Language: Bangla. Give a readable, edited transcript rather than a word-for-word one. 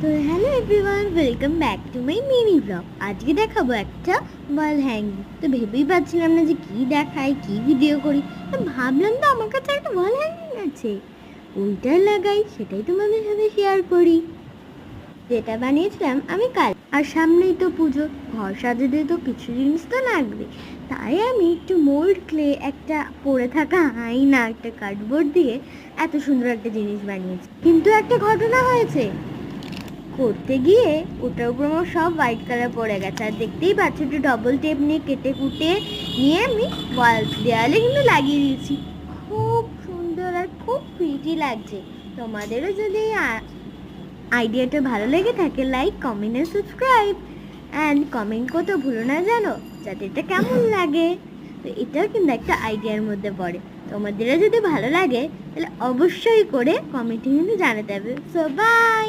তো hello everyone, welcome back to my mini blog. আজকে দেখাবো একটা ওয়াল হ্যাঙ্গিং। তো ভেবেই পাচ্ছিলাম না যে কী দেখাই, কী ভিডিও করি। তো ভাবলাম তো আমার কাছে একটা ওয়াল হ্যাঙ্গিং আছে, ওইটা লাগাই, সেটাই তোমাদের সাথে শেয়ার করি। যেটা বানিয়েছিলাম আমি কাল। আর সামনেই তো পুজো, ঘর সাজাতে তো কিছু জিনিস তো লাগবে। তাই আমি একটু মোল্ড ক্লে, একটা পড়ে থাকা আয়না, একটা কার্ডবোর্ড দিয়ে এত সুন্দর একটা জিনিস বানিয়েছি। কিন্তু একটা ঘটনা হয়েছে, করতে গিয়ে ওটার উপর আমার সব হোয়াইট কালার পড়ে গেছে। আর দেখতেই পাচ্ছ, একটু ডবল টেপ নিয়ে কেটে কুটে নিয়ে আমি দেয়ালে কিন্তু লাগিয়ে দিয়েছি। খুব সুন্দর আর খুব প্রিটি লাগছে। তোমাদেরও যদি আইডিয়াটা ভালো লেগে থাকে, লাইক, কমেন্ট আর সাবস্ক্রাইব অ্যান্ড কমেন্ট করতে ভুলো না, জানো, যাতে এটা কেমন লাগে। তো এটাও কিন্তু একটা আইডিয়ার মধ্যে পড়ে। তোমাদেরও যদি ভালো লাগে তাহলে অবশ্যই করে কমেন্টে কিন্তু জানাতে হবে। So by.